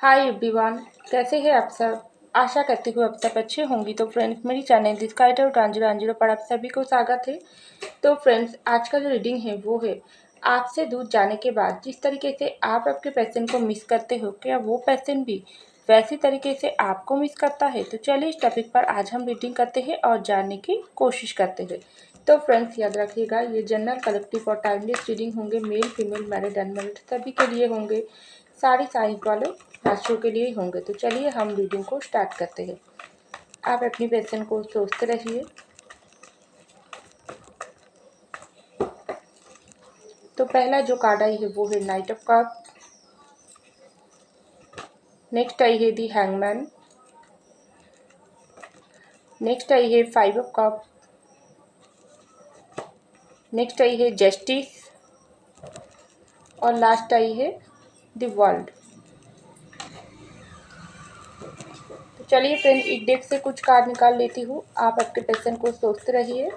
Hi everyone, कैसे हैं आप सब। आशा करती हूँ आप सब अच्छे होंगी। तो फ्रेंड्स, मेरी चैनल दिस गाइडर 1010 पर आप सभी को स्वागत है। तो फ्रेंड्स, आज का जो रीडिंग है वो है आपसे दूर जाने के बाद जिस तरीके से आप आपके पैशन को मिस करते हो, क्या वो पैशन भी वैसी तरीके से आपको मिस करता है। तो चलिए इस टॉपिक पर आज हम रीडिंग करते हैं और जानने की कोशिश करते हैं। तो फ्रेंड्स, याद रखिएगा, ये जनरल, कलेक्टिव और टाइमलेस रीडिंग होंगे। मेल, फीमेल, मैरिड, अनमैरिड सभी के लिए होंगे। सारी साइज वाले राशियों के लिए ही होंगे। तो चलिए हम रीडिंग को स्टार्ट करते हैं। आप अपनी पैशन को सोचते रहिए। तो पहला जो कार्ड आई है वो है night of cup. Next I है दी हैंगमैन। नेक्स्ट आई है 5 ऑफ कप। नेक्स्ट आई है जस्टिस और लास्ट आई है द वर्ल्ड। तो चलिए फ्रेंड, एक डेक से कुछ कार्ड निकाल लेती हूँ। आप आपके पैशन को सोचते रहिए।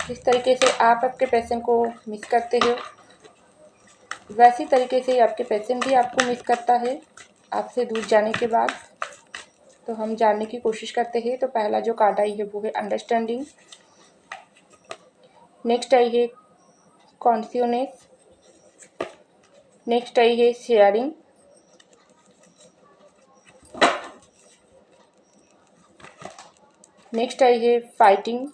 जिस तरीके से आप आपके पैशन को मिस करते हो, वैसी तरीके से आपके पैशन भी आपको मिस करता है आपसे दूर जाने के बाद। तो हम जानने की कोशिश करते हैं। तो पहला जो कार्ड आई है वो है अंडरस्टैंडिंग। नेक्स्ट आई है कॉन्शियसनेस। नेक्स्ट आई है शेयरिंग। नेक्स्ट आई है फाइटिंग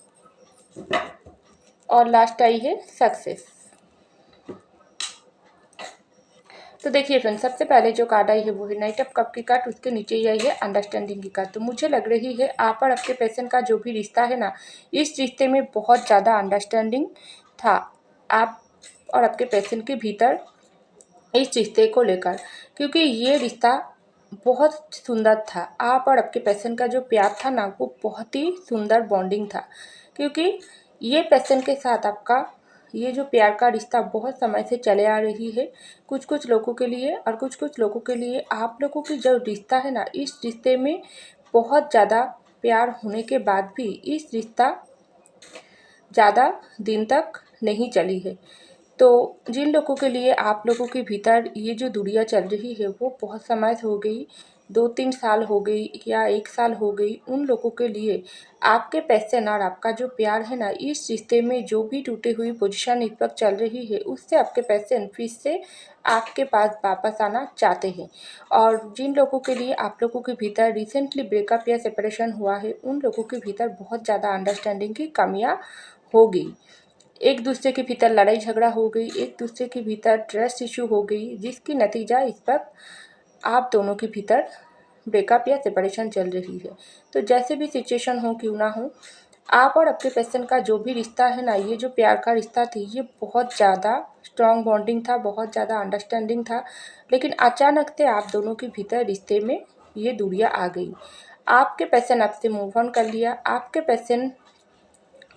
और लास्ट आई है सक्सेस। तो देखिए फ्रेंड्स, सबसे पहले जो कार्ड आई है वो है नाइट ऑफ कप की कार्ड। उसके नीचे ही आई है अंडरस्टैंडिंग की कार्ड। तो मुझे लग रही है आप और आपके पैशन का जो भी रिश्ता है ना, इस रिश्ते में बहुत ज़्यादा अंडरस्टैंडिंग था आप और आपके पैशन के भीतर इस रिश्ते को लेकर, क्योंकि ये रिश्ता बहुत सुंदर था। आप और आपके पैशन का जो प्यार था ना, वो बहुत ही सुंदर बॉन्डिंग था। क्योंकि ये पैशन के साथ आपका ये जो प्यार का रिश्ता बहुत समय से चले आ रही है। कुछ कुछ लोगों के लिए और कुछ कुछ लोगों के लिए आप लोगों की जो रिश्ता है ना, इस रिश्ते में बहुत ज़्यादा प्यार होने के बाद भी इस रिश्ता ज़्यादा दिन तक नहीं चली है। तो जिन लोगों के लिए आप लोगों के भीतर ये जो दूरियां चल रही है वो बहुत समय से हो गई, 2-3 साल हो गई या 1 साल हो गई, उन लोगों के लिए आपके पैशन और आपका जो प्यार है ना, इस रिश्ते में जो भी टूटी हुई पोजीशन इस वक्त चल रही है, उससे आपके पैशन फिर से आपके पास वापस आना चाहते हैं। और जिन लोगों के लिए आप लोगों के भीतर रिसेंटली ब्रेकअप या सेपरेशन हुआ है, उन लोगों के भीतर बहुत ज़्यादा अंडरस्टैंडिंग की कमियाँ हो गई। एक दूसरे के भीतर लड़ाई झगड़ा हो गई, एक दूसरे के भीतर ट्रस्ट इशू हो गई, जिसकी नतीजा इस पर आप दोनों के भीतर ब्रेकअप या सेपरेशन चल रही है। तो जैसे भी सिचुएशन हो क्यों ना हो, आप और आपके पर्सन का जो भी रिश्ता है ना, ये जो प्यार का रिश्ता थी, ये बहुत ज़्यादा स्ट्रॉन्ग बॉन्डिंग था, बहुत ज़्यादा अंडरस्टैंडिंग था। लेकिन अचानक से आप दोनों के भीतर रिश्ते में ये दूरियां आ गई। आपके पर्सन आपसे मूव ऑन कर लिया। आपके पर्सन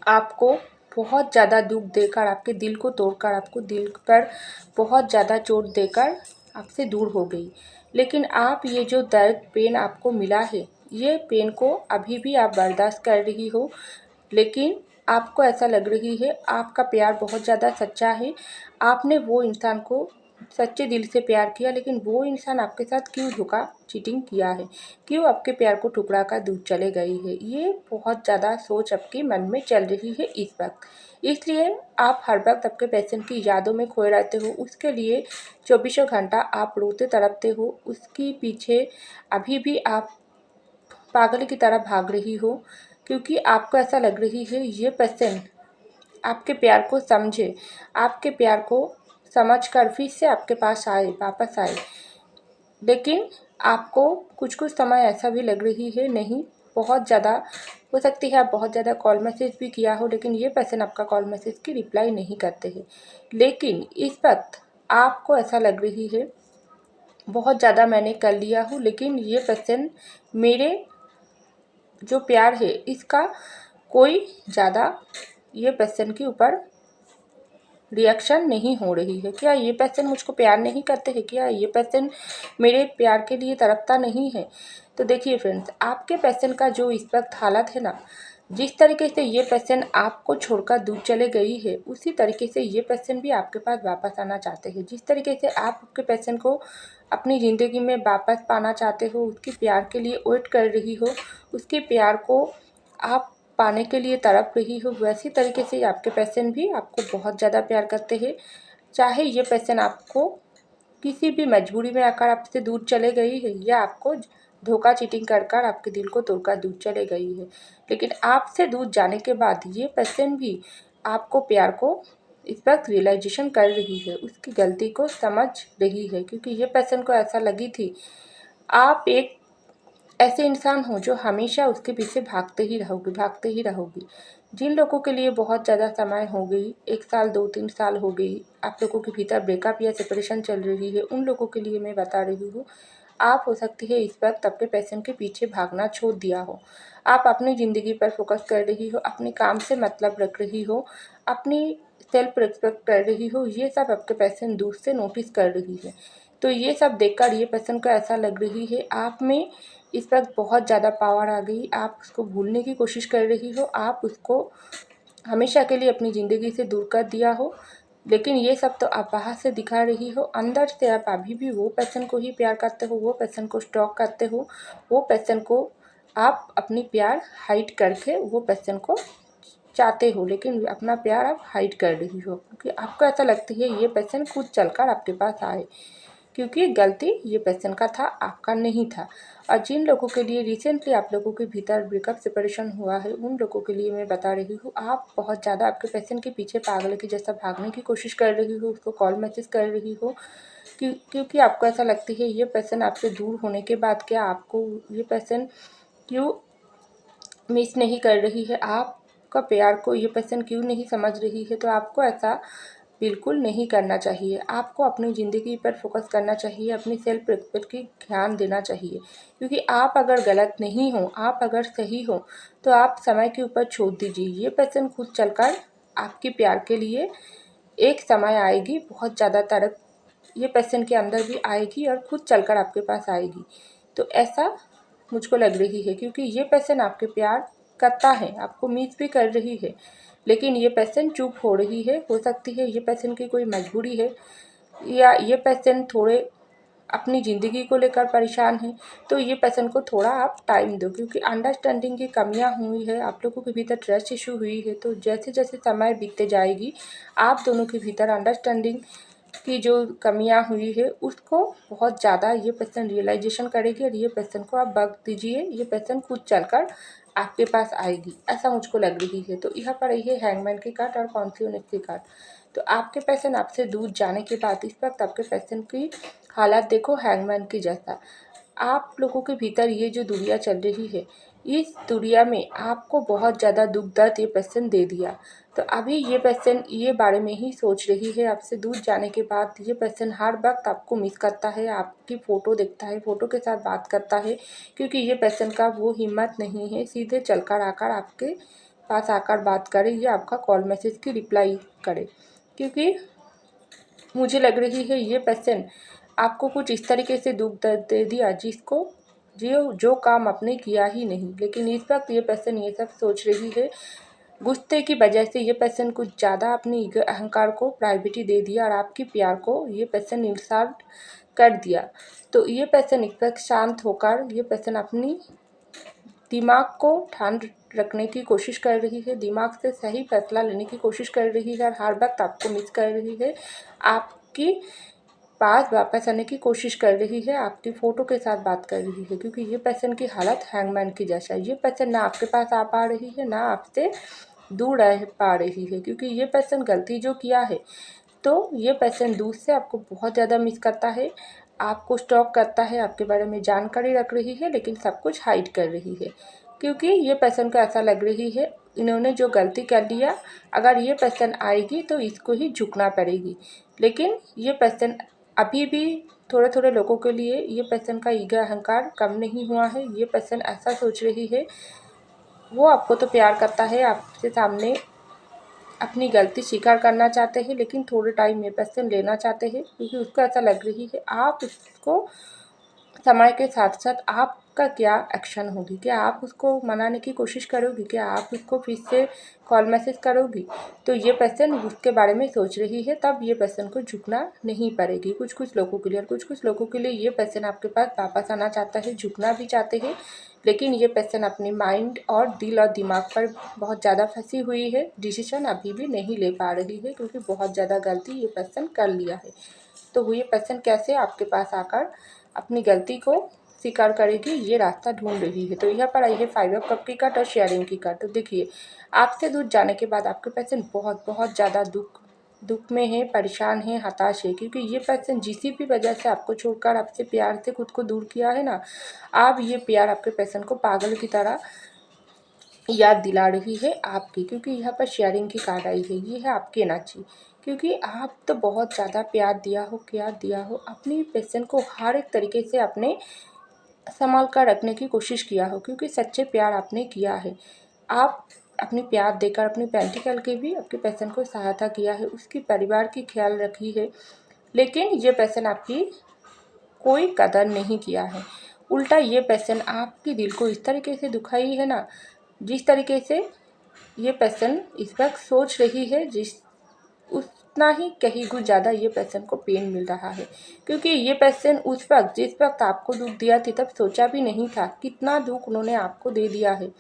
आपको बहुत ज़्यादा दुख देकर, आपके दिल को तोड़कर, आपको दिल पर बहुत ज़्यादा चोट देकर आपसे दूर हो गई। लेकिन आप ये जो दर्द, पेन आपको मिला है, ये पेन को अभी भी आप बर्दाश्त कर रही हो। लेकिन आपको ऐसा लग रही है आपका प्यार बहुत ज़्यादा सच्चा है। आपने वो इंसान को सच्चे दिल से प्यार किया, लेकिन वो इंसान आपके साथ क्यों धोखा, चीटिंग किया है, क्यों आपके प्यार को ठुकरा कर दूर चले गई है, ये बहुत ज़्यादा सोच आपके मन में चल रही है इस वक्त। इसलिए आप हर वक्त आपके पैशन की यादों में खोए रहते हो। उसके लिए चौबीसों घंटा आप रोते तड़पते हो। उसके पीछे अभी भी आप पागल की तरह भाग रही हो, क्योंकि आपको ऐसा लग रही है ये पर्सन आपके प्यार को समझे, आपके प्यार को समझकर फिर से आपके पास आए, वापस आए। लेकिन आपको कुछ कुछ समय ऐसा भी लग रही है, नहीं, बहुत ज़्यादा हो सकती है आप बहुत ज़्यादा कॉल मैसेज भी किया हो, लेकिन ये पर्सन आपका कॉल मैसेज की रिप्लाई नहीं करते हैं। लेकिन इस वक्त आपको ऐसा लग रही है बहुत ज़्यादा मैंने कर लिया हूँ, लेकिन ये पर्सन मेरे जो प्यार है इसका कोई ज़्यादा ये पर्सन के ऊपर रिएक्शन नहीं हो रही है। क्या ये पर्सन मुझको प्यार नहीं करते हैं? क्या ये पर्सन मेरे प्यार के लिए तड़पता नहीं है? तो देखिए फ्रेंड्स, आपके पर्सन का जो इस वक्त हालत है ना, जिस तरीके से ये पर्सन आपको छोड़कर दूर चले गई है, उसी तरीके से ये पर्सन भी आपके पास वापस आना चाहते हैं। जिस तरीके से आप आपके पर्सन को अपनी ज़िंदगी में वापस पाना चाहते हो, उसके प्यार के लिए वेट कर रही हो, उसके प्यार को आप पाने के लिए तड़प रही हो, वैसी तरीके से आपके पर्सन भी आपको बहुत ज़्यादा प्यार करते हैं। चाहे ये पर्सन आपको किसी भी मजबूरी में आकर आपसे दूर चले गई है या आपको धोखा चीटिंग कर कर आपके दिल को तोड़कर दूर चले गई है, लेकिन आपसे दूर जाने के बाद ये पर्सन भी आपको प्यार को इस वक्त रियलाइजेशन कर रही है, उसकी गलती को समझ रही है, क्योंकि ये पर्सन को ऐसा लगी थी आप एक ऐसे इंसान हो जो हमेशा उसके पीछे भागते ही रहोगी। जिन लोगों के लिए बहुत ज़्यादा समय हो गई, 1 साल 2-3 साल हो गई, आप लोगों के भीतर ब्रेकअप या सेपरेशन चल रही है, उन लोगों के लिए मैं बता रही हूँ, आप हो सकती है इस वक्त अपने पैशन के पीछे भागना छोड़ दिया हो। आप अपनी ज़िंदगी पर फोकस कर रही हो, अपने काम से मतलब रख रही हो, अपनी सेल्फ रिस्पेक्ट कर रही हो, ये सब आपके पैशन दूर से नोटिस कर रही है। तो ये सब देखकर ये पर्सन को ऐसा लग रही है आप में इस वक्त बहुत ज़्यादा पावर आ गई, आप उसको भूलने की कोशिश कर रही हो, आप उसको हमेशा के लिए अपनी ज़िंदगी से दूर कर दिया हो। लेकिन ये सब तो आप बाहर से दिखा रही हो, अंदर से आप अभी भी वो पर्सन को ही प्यार करते हो, वो पर्सन को स्टॉक करते हो, वो पर्सन को आप अपनी प्यार हाइड करके वो पर्सन को चाहते हो, लेकिन अपना प्यार आप हाइड कर रही हो, क्योंकि आपको ऐसा लगती है ये पर्सन खुद चलकर आपके पास आए, क्योंकि गलती ये पर्सन का था, आपका नहीं था। और जिन लोगों के लिए रिसेंटली आप लोगों के भीतर ब्रेकअप सेपरेशन हुआ है, उन लोगों के लिए मैं बता रही हूँ, आप बहुत ज़्यादा आपके पर्सन के पीछे पागल की जैसा भागने की कोशिश कर रही हो, उसको कॉल मैसेज कर रही हो, क्योंकि आपको ऐसा लगती है ये पर्सन आपसे दूर होने के बाद क्या आपको ये पर्सन क्यों मिस नहीं कर रही है, आपका प्यार को ये पर्सन क्यों नहीं समझ रही है। तो आपको ऐसा बिल्कुल नहीं करना चाहिए, आपको अपनी ज़िंदगी पर फोकस करना चाहिए, अपनी सेल्फ रिस्पेक्ट की ध्यान देना चाहिए, क्योंकि आप अगर गलत नहीं हो, आप अगर सही हो, तो आप समय के ऊपर छोड़ दीजिए। ये पर्सन खुद चलकर आपके प्यार के लिए एक समय आएगी, बहुत ज़्यादा तड़प ये पर्सन के अंदर भी आएगी और खुद चलकर आपके पास आएगी। तो ऐसा मुझको लग रही है, क्योंकि ये पर्सन आपके प्यार करता है, आपको मिस भी कर रही है, लेकिन ये पर्सन चुप हो रही है। हो सकती है ये पर्सन की कोई मजबूरी है, या ये पर्सन थोड़े अपनी ज़िंदगी को लेकर परेशान है। तो ये पर्सन को थोड़ा आप टाइम दो, क्योंकि अंडरस्टैंडिंग की कमियां हुई है, आप लोगों के भीतर ट्रस्ट इशू हुई है। तो जैसे जैसे समय बीतते जाएगी, आप दोनों के भीतर अंडरस्टैंडिंग की जो कमियां हुई है, उसको बहुत ज़्यादा ये पर्सन रियलाइजेशन करेगी, और ये पर्सन को आप वक्त दीजिए, ये पर्सन खुद चलकर आपके पास आएगी, ऐसा मुझको लग रही है। तो यहाँ पर ये हैंगमैन की कार्ड और कॉन्फ्लिक्ट की कार्ड। तो आपके पर्सन आपसे दूर जाने के बाद इस वक्त आपके पर्सन की हालात देखो हैंगमैन की जैसा। आप लोगों के भीतर ये जो दुनिया चल रही है, इस दुनिया में आपको बहुत ज़्यादा दुख दर्द ये पर्सन दे दिया। तो अभी ये पर्सन ये बारे में ही सोच रही है, आपसे दूर जाने के बाद ये पर्सन हर वक्त आपको मिस करता है, आपकी फ़ोटो देखता है, फ़ोटो के साथ बात करता है, क्योंकि ये पर्सन का वो हिम्मत नहीं है सीधे चलकर आकर आपके पास आकर बात करे या आपका कॉल मैसेज की रिप्लाई करे, क्योंकि मुझे लग रही है ये पर्सन आपको कुछ इस तरीके से दुख दर्द दे दिया जिसको जो काम आपने किया ही नहीं। लेकिन इस वक्त ये पर्सन ये सब सोच रही है, गुस्से की वजह से ये पर्सन कुछ ज़्यादा अपनी ईगो अहंकार को प्रायोरिटी दे दिया, और आपकी प्यार को ये पर्सन इंसल्ट कर दिया। तो ये पर्सन इस वक्त शांत होकर ये पर्सन अपनी दिमाग को ठांड रखने की कोशिश कर रही है, दिमाग से सही फैसला लेने की कोशिश कर रही है, और हर वक्त आपको मिस कर रही है, आपकी पास वापस आने की कोशिश कर रही है, आपकी फ़ोटो के साथ बात कर रही है, क्योंकि ये पर्सन की हालत हैंगमैन की जैसा है। ये पर्सन ना आपके पास आ पा रही है, ना आपसे दूर रह पा रही है, क्योंकि ये पर्सन गलती जो किया है, तो ये पर्सन दूर से आपको बहुत ज़्यादा मिस करता है, आपको स्टॉक करता है, आपके बारे में जानकारी रख रही है, लेकिन सब कुछ हाइड कर रही है, क्योंकि ये पर्सन को ऐसा लग रही है इन्होंने जो गलती कर लिया, अगर ये पर्सन आएगी तो इसको ही झुकना पड़ेगी। लेकिन ये पर्सन अभी भी थोड़े थोड़े लोगों के लिए ये पर्सन का ईगो अहंकार कम नहीं हुआ है। ये पर्सन ऐसा सोच रही है, वो आपको तो प्यार करता है, आपके सामने अपनी गलती स्वीकार करना चाहते हैं, लेकिन थोड़े टाइम ये पर्सन लेना चाहते हैं, क्योंकि उसको ऐसा लग रही है आप उसको समय के साथ साथ आपका क्या एक्शन होगी, क्या आप उसको मनाने की कोशिश करोगी, क्या आप उसको फिर से कॉल मैसेज करोगी। तो ये पर्सन उसके बारे में सोच रही है, तब ये पर्सन को झुकना नहीं पड़ेगी कुछ कुछ लोगों के लिए। और कुछ कुछ लोगों के लिए ये पर्सन आपके पास वापस आना चाहता है, झुकना भी चाहते हैं, लेकिन ये पर्सन अपने माइंड और दिल और दिमाग पर बहुत ज़्यादा फंसी हुई है, डिसीजन अभी भी नहीं ले पा रही है, क्योंकि बहुत ज़्यादा गलती ये पर्सन कर लिया है। तो वो ये पर्सन कैसे आपके पास आकर अपनी गलती को स्वीकार करेगी, ये रास्ता ढूंढ रही है। तो यहाँ पर आई है 5 ऑफ कप की कार्ड और शेयरिंग की कार्ड। तो देखिए, आपसे दूर जाने के बाद आपके पर्सन बहुत बहुत ज़्यादा दुख में है, परेशान है, हताश है, क्योंकि ये पर्सन जिस भी वजह से आपको छोड़कर आपसे प्यार से खुद को दूर किया है ना, आप ये प्यार आपके पर्सन को पागल की तरह याद दिला रही है आपकी, क्योंकि यहाँ पर शेयरिंग की कार्ड आई है। ये है आपकी एनर्जी, क्योंकि आप तो बहुत ज़्यादा प्यार दिया हो, क्या दिया हो, अपनी पर्सन को हर एक तरीके से अपने संभाल कर रखने की कोशिश किया हो, क्योंकि सच्चे प्यार आपने किया है। आप अपनी प्यार देकर अपनी प्रैक्टिकल के भी आपके पर्सन को सहायता किया है, उसकी परिवार की ख्याल रखी है, लेकिन ये पर्सन आपकी कोई कदर नहीं किया है। उल्टा ये पर्सन आपके दिल को इस तरीके से दुखाई है ना, जिस तरीके से ये पर्सन इस वक्त सोच रही है, उतना ही कहीं कुछ ज़्यादा ये पर्सन को पेन मिल रहा है, क्योंकि ये पर्सन उस वक्त जिस वक्त आपको दुख दिया थी, तब सोचा भी नहीं था कितना दुख उन्होंने आपको दे दिया है,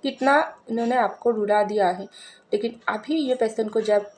कितना इन्होंने आपको रुला दिया है। लेकिन अभी ये पर्सन को जब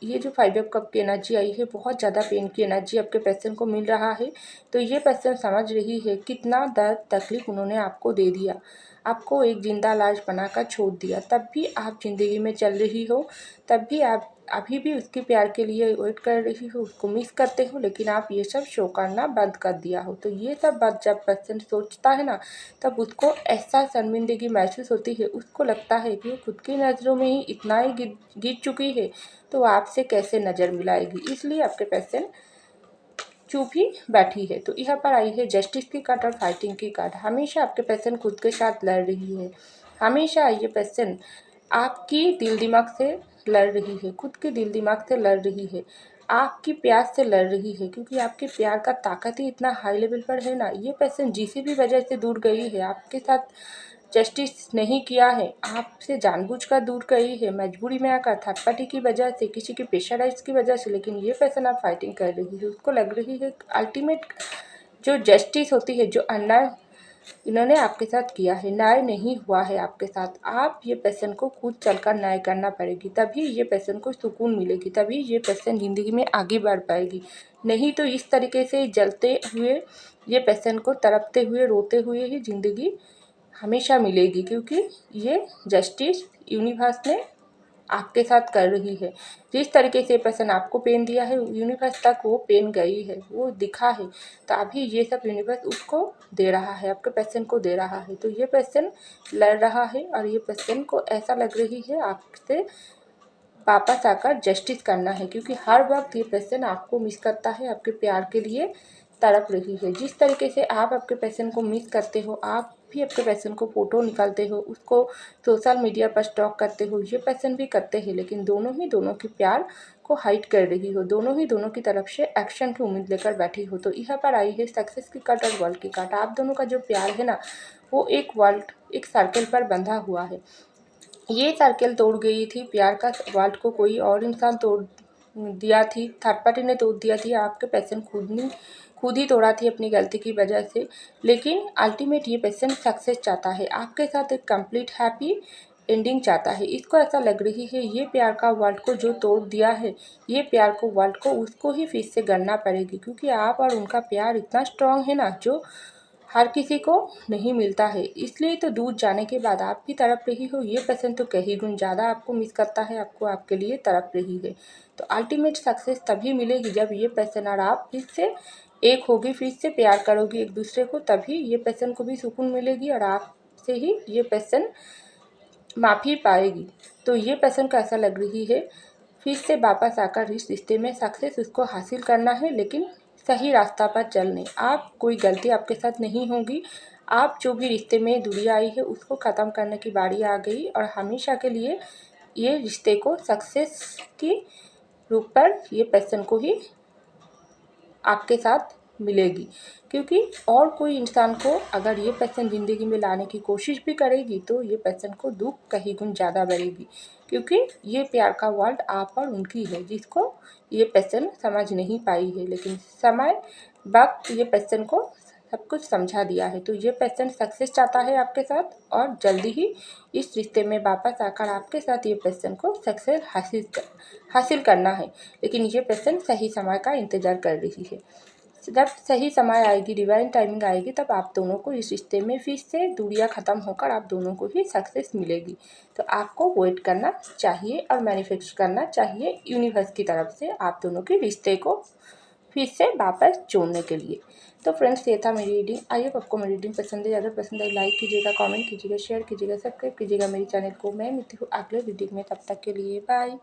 ये जो 5 ऑफ कप की एनर्जी आई है, बहुत ज़्यादा पेन की एनर्जी आपके पर्सन को मिल रहा है, तो ये पर्सन समझ रही है कितना दर्द तकलीफ उन्होंने आपको दे दिया, आपको एक जिंदा लाश बनाकर छोड़ दिया, तब भी आप ज़िंदगी में चल रही हो, तब भी आप अभी भी उसके प्यार के लिए वेट कर रही हो, उसको मिस करते हो, लेकिन आप ये सब शो करना बंद कर दिया हो। तो ये सब बात जब पर्सन सोचता है ना, तब उसको ऐसा शर्मिंदगी महसूस होती है, उसको लगता है कि वो खुद की नज़रों में ही इतना ही गिर चुकी है, तो आपसे कैसे नज़र मिलाएगी। इसलिए आपके पर्सन चुप ही बैठी है। तो यहाँ पर आई है जस्टिस की कार्ड और फाइटिंग की कार्ड। हमेशा आपके पर्सन खुद के साथ लड़ रही है, हमेशा ये पर्सन आपकी दिल दिमाग से लड़ रही है, खुद के दिल दिमाग से लड़ रही है, आपकी प्यार से लड़ रही है, क्योंकि आपके प्यार का ताकत ही इतना हाई लेवल पर है ना। ये पर्सन जिस भी वजह से दूर गई है, आपके साथ जस्टिस नहीं किया है, आपसे जानबूझकर दूर गई है, मजबूरी में आकर, थर्ड पार्टी की वजह से, किसी के प्रेशराइज की वजह से, लेकिन ये पर्सन आप फाइटिंग कर रही है। उसको लग रही है अल्टीमेट जो जस्टिस होती है, जो अन्याय इन्होंने आपके साथ किया है, न्याय नहीं हुआ है आपके साथ, आप ये पर्सन को खुद चलकर न्याय करना पड़ेगी, तभी ये पर्सन को सुकून मिलेगी, तभी ये पर्सन ज़िंदगी में आगे बढ़ पाएगी। नहीं तो इस तरीके से जलते हुए, ये पर्सन को तड़पते हुए, रोते हुए ही ज़िंदगी हमेशा मिलेगी, क्योंकि ये जस्टिस यूनिवर्स ने आपके साथ कर रही है। जिस तरीके से पर्सन आपको पेन दिया है, यूनिवर्स तक वो पेन गई है, वो दिखा है, तो अभी ये सब यूनिवर्स उसको दे रहा है, आपके पर्सन को दे रहा है। तो ये पर्सन लड़ रहा है, और ये पर्सन को ऐसा लग रही है आपसे वापस आकर जस्टिस करना है, क्योंकि हर वक्त ये पर्सन आपको मिस करता है, आपके प्यार के लिए तड़प रही है। जिस तरीके से आप आपके पर्सन को मिस करते हो, आप भी आपके पर्सन को फ़ोटो निकालते हो, उसको सोशल मीडिया पर स्टॉक करते हो, ये पर्सन भी करते हैं, लेकिन दोनों ही दोनों के प्यार को हाइड कर रही हो, दोनों ही दोनों की तरफ से एक्शन की उम्मीद लेकर बैठी हो। तो यहाँ पर आई है सक्सेस की कार्ड और वर्ल्ड की कार्ड। आप दोनों का जो प्यार है ना, वो एक सर्कल पर बंधा हुआ है। ये सर्कल तोड़ गई थी, प्यार का वाल्ट को कोई और इंसान तोड़ दिया थी, थर्ड पार्टी ने तोड़ दिया थी, आपके पैसन खुद ही तोड़ा थी अपनी गलती की वजह से। लेकिन अल्टीमेट ये पर्सन सक्सेस चाहता है, आपके साथ एक कंप्लीट हैप्पी एंडिंग चाहता है। इसको ऐसा लग रही है ये प्यार का वर्ल्ड को जो तोड़ दिया है, ये प्यार को वर्ल्ड को उसको ही फिर से गढ़ना पड़ेगी, क्योंकि आप और उनका प्यार इतना स्ट्रांग है ना, जो हर किसी को नहीं मिलता है। इसलिए तो दूर जाने के बाद आप भी तड़प रही हो, ये पर्सन तो कहीं गुण ज़्यादा आपको मिस करता है, आपको आपके लिए तड़प रही है। तो अल्टीमेट सक्सेस तभी मिलेगी जब ये पर्सन और आप फिर से एक होगी, फिर से प्यार करोगी एक दूसरे को, तभी ये पर्सन को भी सुकून मिलेगी, और आपसे ही ये पर्सन माफ़ी पाएगी। तो ये पर्सन को ऐसा लग रही है फिर से वापस आकर इस रिश्ते में सक्सेस उसको हासिल करना है, लेकिन सही रास्ता पर चलने। आप कोई गलती आपके साथ नहीं होगी, आप जो भी रिश्ते में दूरी आई है उसको ख़त्म करने की बारी आ गई, और हमेशा के लिए ये रिश्ते को सक्सेस की रूप पर ये पर्सन को ही आपके साथ मिलेगी, क्योंकि और कोई इंसान को अगर ये पर्सन ज़िंदगी में लाने की कोशिश भी करेगी तो ये पर्सन को दुःख कहीं गुण ज़्यादा बढ़ेगी, क्योंकि ये प्यार का वर्ल्ड आप और उनकी है जिसको ये पर्सन समझ नहीं पाई है। लेकिन समय वक्त ये पर्सन को सब कुछ समझा दिया है। तो ये पर्सन सक्सेस चाहता है आपके साथ और जल्दी ही इस रिश्ते में वापस आकर आपके साथ ये पर्सन को सक्सेस हासिल करना है। लेकिन ये पर्सन सही समय का इंतज़ार कर रही है। जब सही समय आएगी, डिवाइन टाइमिंग आएगी, तब आप दोनों को इस रिश्ते में फिर से दूरियां ख़त्म होकर आप दोनों को ही सक्सेस मिलेगी। तो आपको वेट करना चाहिए और मैनिफेस्ट करना चाहिए यूनिवर्स की तरफ से आप दोनों के रिश्ते को फिर से वापस जोड़ने के लिए। तो फ्रेंड्स, ये था मेरी रीडिंग। आई होप आपको मेरी रीडिंग पसंद है। अगर पसंद है लाइक कीजिएगा, कमेंट कीजिएगा, शेयर कीजिएगा, सब्सक्राइब कीजिएगा मेरे चैनल को। मैं मिलती हूँ अगले रीडिंग में, तब तक के लिए बाय।